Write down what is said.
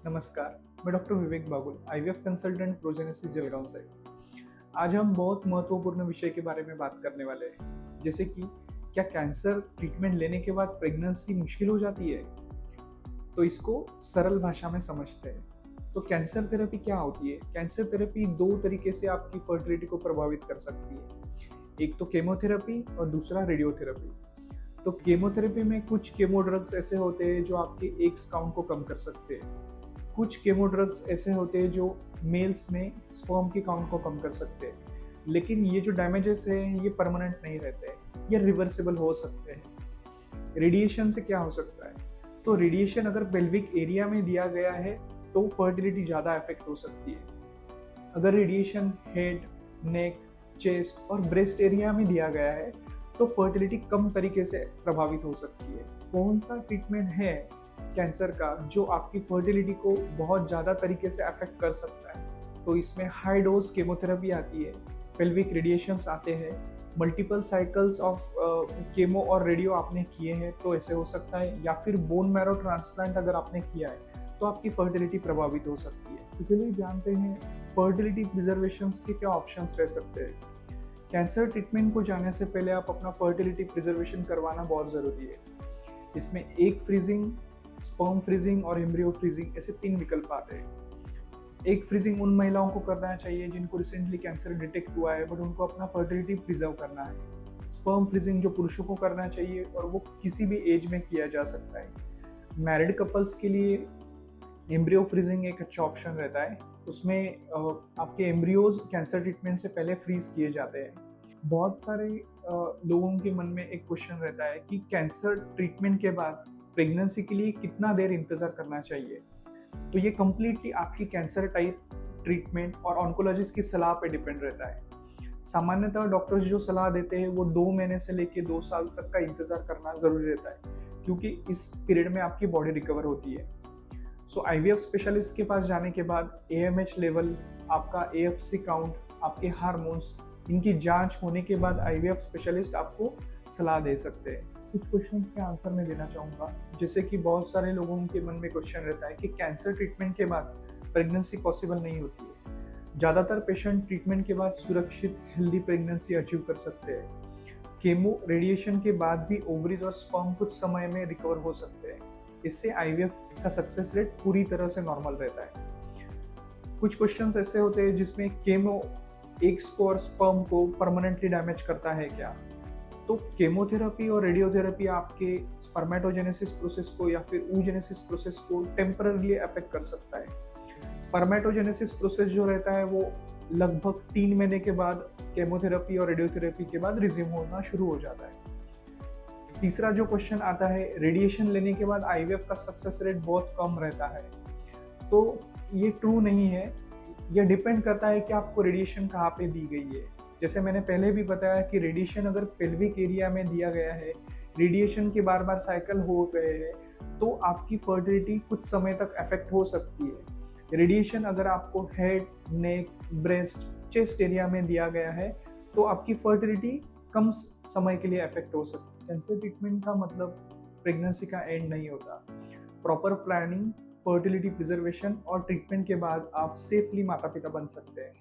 नमस्कार, मैं डॉक्टर विवेक बाबुल, IVF consultant प्रोजेनेसिस Jalgaon से। आज हम बहुत महत्वपूर्ण विषय के बारे में बात करने वाले हैं, जैसे कि क्या कैंसर ट्रीटमेंट लेने के बाद प्रेगनेंसी मुश्किल हो जाती है? तो इसको सरल भाषा में समझते हैं। तो कैंसर थेरेपी क्या होती है? कैंसर थेरेपी दो तरीके से आपकी फर्टिलिटी को प्रभावित कर सकती है। एक तो केमोथेरेपी और दूसरा रेडियोथेरेपी। तो केमोथेरेपी में कुछ केमो ड्रग्स ऐसे होते हैं जो आपके एग्स काउंट को कम कर सकते हैं। कुछ केमो ड्रग्स ऐसे होते हैं जो मेल्स में स्पर्म की काउंट को कम कर सकते हैं, लेकिन ये जो डैमेजेस हैं ये परमानेंट नहीं रहते हैं, ये रिवर्सिबल हो सकते हैं। रेडिएशन से क्या हो सकता है? तो रेडिएशन अगर पेल्विक एरिया में दिया गया है तो फर्टिलिटी ज़्यादा इफेक्ट हो सकती है। अगर रेडिएशन हेड, नेक, चेस्ट और ब्रेस्ट एरिया में दिया गया है तो फर्टिलिटी कम तरीके से प्रभावित हो सकती है। कौन सा ट्रीटमेंट है कैंसर का जो आपकी फर्टिलिटी को बहुत ज़्यादा तरीके से अफेक्ट कर सकता है? तो इसमें हाई डोज केमोथेरेपी आती है, पेल्विक रेडिएशंस आते हैं, मल्टीपल साइकिल्स ऑफ केमो और रेडियो आपने किए हैं तो ऐसे हो सकता है, या फिर बोन मैरो ट्रांसप्लांट अगर आपने किया है तो आपकी फर्टिलिटी प्रभावित हो सकती है। तो चलिए जानते हैं फर्टिलिटी प्रिजर्वेशन के क्या ऑप्शंस रह सकते हैं। कैंसर ट्रीटमेंट को जाने से पहले आप अपना फर्टिलिटी प्रिजर्वेशन करवाना बहुत ज़रूरी है। इसमें एग फ्रीजिंग, स्पर्म फ्रीजिंग और एम्ब्रियो फ्रीजिंग ऐसे 3 विकल्प आते हैं। एग फ्रीजिंग उन महिलाओं को करना चाहिए जिनको रिसेंटली कैंसर डिटेक्ट हुआ है बट उनको अपना फर्टिलिटी प्रिजर्व करना है। स्पर्म फ्रीजिंग जो पुरुषों को करना चाहिए और वो किसी भी एज में किया जा सकता है। मैरिड कपल्स के लिए एम्ब्रियो फ्रीजिंग एक अच्छा ऑप्शन रहता है। उसमें आपके एम्ब्रियोज कैंसर ट्रीटमेंट से पहले फ्रीज किए जाते हैं। बहुत सारे लोगों के मन में एक क्वेश्चन रहता है कि कैंसर ट्रीटमेंट के बाद प्रेगनेंसी के लिए कितना देर इंतजार करना चाहिए। तो ये कम्प्लीटली आपकी कैंसर टाइप, ट्रीटमेंट और ऑन्कोलॉजिस्ट की सलाह पे डिपेंड रहता है। सामान्यतः डॉक्टर्स जो सलाह देते हैं वो 2 महीने से लेके 2 साल तक का इंतजार करना जरूरी रहता है, क्योंकि इस पीरियड में आपकी बॉडी रिकवर होती है। सो आईवीएफ स्पेशलिस्ट के पास जाने के बाद एएमएच लेवल, आपका एएफसी काउंट, आपके हार्मोन्स, इनकी जांच होने के बाद आईवीएफ स्पेशलिस्ट आपको सलाह दे सकते हैं। कुछ क्वेश्चंस के आंसर मैं देना चाहूँगा, जैसे कि बहुत सारे लोगों के मन में क्वेश्चन रहता है कि कैंसर ट्रीटमेंट के बाद प्रेगनेंसी पॉसिबल नहीं होती है। ज़्यादातर पेशेंट ट्रीटमेंट के बाद सुरक्षित हेल्दी प्रेगनेंसी अचीव कर सकते हैं। केमो रेडिएशन के बाद भी ओवरीज और स्पर्म कुछ समय में रिकवर हो सकते हैं। इससे आईवीएफ का सक्सेस रेट पूरी तरह से नॉर्मल रहता है। कुछ क्वेश्चंस ऐसे होते हैं जिसमें केमो एग्स को और स्पर्म को परमानेंटली डैमेज करता है क्या? तो केमोथेरेपी और रेडियोथेरेपी आपके स्पर्मेटोजेनेसिस प्रोसेस को या फिर oogenesis प्रोसेस को टेम्पररीली अफेक्ट कर सकता है। स्पर्मेटोजेनेसिस प्रोसेस जो रहता है वो लगभग 3 महीने के बाद केमोथेरेपी और रेडियोथेरेपी के बाद रिज्यूम होना शुरू हो जाता है। तीसरा जो क्वेश्चन आता है, रेडिएशन लेने के बाद आईवीएफ का सक्सेस रेट बहुत कम रहता है। तो ये ट्रू नहीं है। यह डिपेंड करता है कि आपको रेडिएशन कहाँ पे दी गई है। जैसे मैंने पहले भी बताया कि रेडिएशन अगर पेल्विक एरिया में दिया गया है, रेडिएशन के बार बार साइकिल हो गए हैं, तो आपकी फर्टिलिटी कुछ समय तक अफेक्ट हो सकती है। रेडिएशन अगर आपको हेड, नेक, ब्रेस्ट, चेस्ट एरिया में दिया गया है तो आपकी फर्टिलिटी कम समय के लिए अफेक्ट हो सकती है। कैंसर ट्रीटमेंट का मतलब प्रेगनेंसी का एंड नहीं होता। प्रॉपर प्लानिंग, फर्टिलिटी प्रिजर्वेशन और ट्रीटमेंट के बाद आप सेफली माता पिता बन सकते हैं।